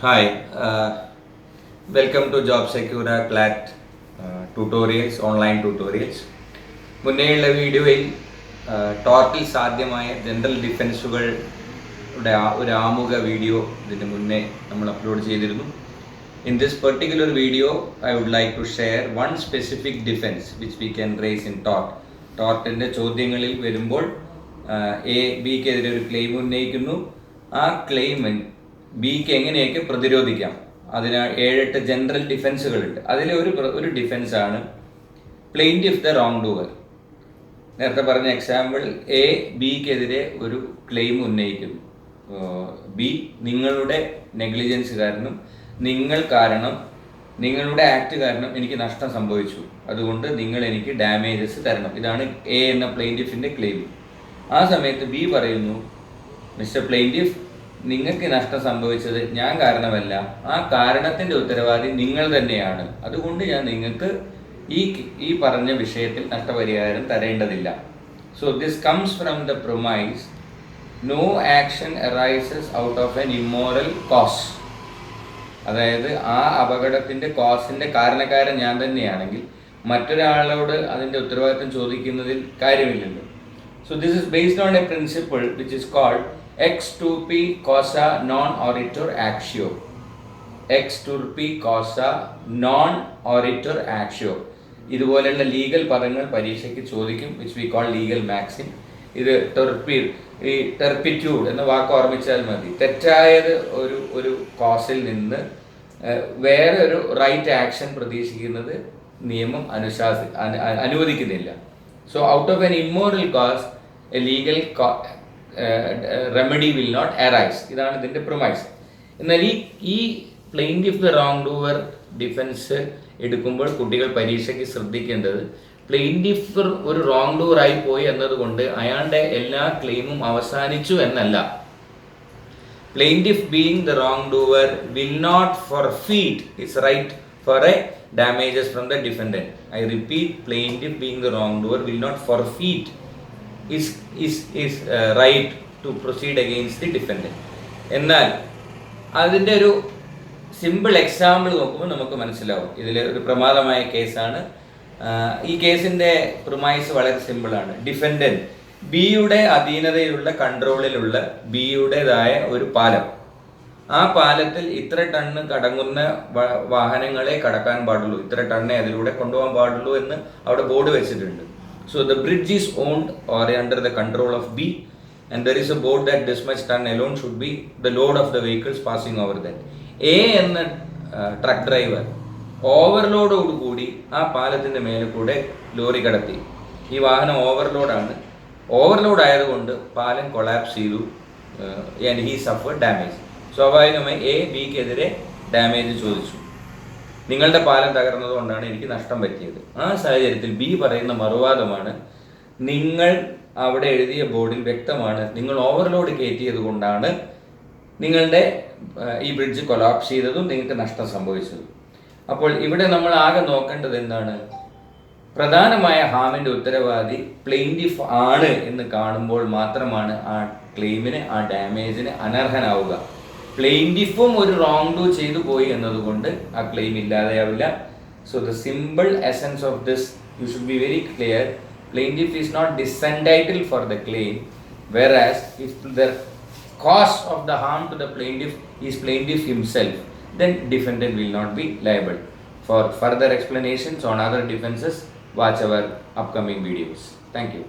Hi, welcome to Job Secura CLAT tutorials, online tutorials. മുന്നേയുള്ള വീഡിയോയിൽ ടോർട്ടിൽ സാധ്യമായ general ഡിഫെൻസുകളുടെ ഒരു ആമുഖ വീഡിയോ ഇതിന് മുന്നേ നമ്മൾ അപ്ലോഡ് ചെയ്തിരുന്നു. In this particular video, I would like to share one specific defense which we can raise in tort. ടോർട്ടിൻ്റെ ചോദ്യങ്ങളിൽ വരുമ്പോൾ എ ബിക്കെതിരെ ഒരു ക്ലെയിം ഉന്നയിക്കുന്നു. ആ ക്ലെയിമിൽ ബിക്ക് എങ്ങനെയൊക്കെ പ്രതിരോധിക്കാം, അതിന് 7-8 ജനറൽ ഡിഫെൻസുകളുണ്ട്. അതിലെ ഒരു ഡിഫെൻസാണ് പ്ലെയിൻറ്റിഫ് ദ റോങ് ഡൂവർ. നേരത്തെ പറഞ്ഞ എക്സാമ്പിൾ, എ ബിക്കെതിരെ ഒരു ക്ലെയിം ഉന്നയിക്കുന്നു. ബി നിങ്ങളുടെ നെഗ്ലിജൻസ് കാരണം, നിങ്ങൾ കാരണം, നിങ്ങളുടെ ആക്ട് കാരണം എനിക്ക് നഷ്ടം സംഭവിച്ചു, അതുകൊണ്ട് നിങ്ങൾ എനിക്ക് ഡാമേജസ് തരണം. ഇതാണ് എ എന്ന പ്ലെയിൻറ്റിഫിൻ്റെ ക്ലെയിം. ആ സമയത്ത് ബി പറയുന്നു, മിസ്റ്റർ പ്ലെയിൻറ്റിഫ്, നിങ്ങൾക്ക് നഷ്ടം സംഭവിച്ചത് ഞാൻ കാരണമല്ല, ആ കാരണത്തിൻ്റെ ഉത്തരവാദി നിങ്ങൾ തന്നെയാണ്, അതുകൊണ്ട് ഞാൻ നിങ്ങൾക്ക് ഈ പറഞ്ഞ വിഷയത്തിൽ നഷ്ടപരിഹാരം തരേണ്ടതില്ല. So this comes from the promise no action arises out of an immoral cause. അതായത് ആ അപകടത്തിൻ്റെ കോസിൻ്റെ കാരണക്കാരൻ ഞാൻ തന്നെയാണെങ്കിൽ മറ്റൊരാളോട് അതിൻ്റെ ഉത്തരവാദിത്വം ചോദിക്കുന്നതിൽ കാര്യമില്ലല്ലോ. So this is based on a principle which is called ex turpi causa non oritur actio. ex turpi causa non oritur actio. ഇതുപോലെയുള്ള ലീഗൽ പദങ്ങൾ പരീക്ഷയ്ക്ക് ചോദിക്കും, which we call legal Maxim. ഇത് ഈ ടെർപ്പിറ്റ്യൂഡ് എന്ന വാക്ക് ഓർമ്മിച്ചാൽ മതി. തെറ്റായത് ഒരു കോസിൽ നിന്ന് വേറെ ഒരു റൈറ്റ് ആക്ഷൻ പ്രതീക്ഷിക്കുന്നത് നിയമം അനുവദിക്കുന്നില്ല. So out of an immoral cause a legal remedy will not arise. ഇതാണ് ഇതിൻ്റെ പ്രൊമൈസ്. എന്നാൽ ഈ plaintiff the wrongdoer defence എടുക്കുമ്പോൾ കുട്ടികൾ പരീക്ഷയ്ക്ക് ശ്രദ്ധിക്കേണ്ടത്, പ്ലെയിൻറ്റിഫ് ഒരു റോങ് ഡൂവർ ആയി പോയി എന്നതുകൊണ്ട് അയാളുടെ എല്ലാ ക്ലെയിമും അവസാനിച്ചു എന്നല്ല. Plaintiff being the wrongdoer will not forfeit his right for a damages from the defendant. I repeat, plaintiff being the wrongdoer will not forfeit is right to proceed against the defendant. എന്നാൽ അതിൻ്റെ ഒരു simple example നോക്കുമ്പോൾ നമുക്ക് മനസ്സിലാവും. ഇതിൽ ഒരു പ്രമാദമായ കേസാണ്. ഈ കേസിൻ്റെ പ്രൊമൈസ് വളരെ സിമ്പിളാണ്. ഡിഫെൻഡൻറ്റ് ബിയുടെ അധീനതയിലുള്ള കൺട്രോളിലുള്ള ബിയുടേതായ ഒരു പാലം, ആ പാലത്തിൽ ഇത്ര ടണ്ണ് കടങ്ങുന്ന വാഹനങ്ങളെ കടക്കാൻ പാടുള്ളൂ, ഇത്ര ടണ്ണെ അതിലൂടെ കൊണ്ടുപോകാൻ പാടുള്ളൂ എന്ന് അവിടെ ബോർഡ് വെച്ചിട്ടുണ്ട്. So the bridge is owned or under the control of B, and there is a board that this much ton alone should be the load of the vehicles passing over that. A എന്ന truck driver ഓവർലോഡോട് കൂടി ആ പാലത്തിൻ്റെ മേലെ കൂടെ lorry കടത്തി. ഈ വാഹനം ഓവർലോഡാണ്. Overload ആയതുകൊണ്ട് പാലം കൊളാപ്സ് ചെയ്തു, and he suffered damage. സ്വാഭാവികമായി എ ബിക്കെതിരെ ഡാമേജ് ചോദിച്ചു. നിങ്ങളുടെ പാലം തകർന്നതുകൊണ്ടാണ് എനിക്ക് നഷ്ടം പറ്റിയത്. ആ സാഹചര്യത്തിൽ ബി പറയുന്ന മറുവാദമാണ്, നിങ്ങൾ അവിടെ എഴുതിയ ബോർഡിൽ വ്യക്തമാണ്, നിങ്ങൾ ഓവർലോഡ് കയറ്റിയത് കൊണ്ടാണ് നിങ്ങളുടെ ഈ ബ്രിഡ്ജ് കൊളാപ്സ് ചെയ്തതും നിങ്ങൾക്ക് നഷ്ടം സംഭവിച്ചതും. അപ്പോൾ ഇവിടെ നമ്മൾ ആകെ നോക്കേണ്ടത് എന്താണ്? പ്രധാനമായ ഹാമിൻ്റെ ഉത്തരവാദി പ്ലെയിൻറ്റിഫ് ആണ് എന്ന് കാണുമ്പോൾ മാത്രമാണ് ആ ക്ലെയിമിന്, ആ ഡാമേജിന് അനർഹനാവുക. പ്ലെയിൻറ്റിഫും ഒരു റോങ് ഡൂ ചെയ്തു പോയി എന്നതുകൊണ്ട് ആ ക്ലെയിം ഇല്ലാതെയാവില്ല. So the simple essence of this you should be very clear. Plaintiff is not disentitled for the claim, whereas if the cause of the harm to the plaintiff is plaintiff himself, then defendant will not be liable. For further explanations on other defenses, watch our upcoming videos. Thank you.